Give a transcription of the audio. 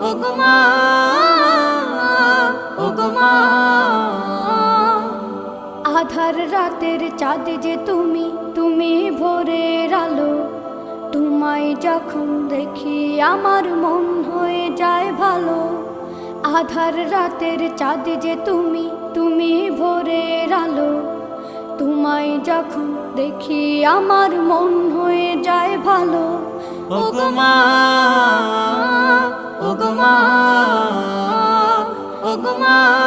ওগো মা, ওগো মা। আধার রাতের চাঁদ যে তুমি, তুমি ভোরের আলো। তোমায় যখন দেখি আমার মন হয়ে যায় ভালো। আধার রাতের চাঁদ যে তুমি, তুমি ভোরের আলো। তোমায় যখন দেখি আমার মন হয়ে যায় ভালো। ওগো মা, ওগো মা, ওগো মা।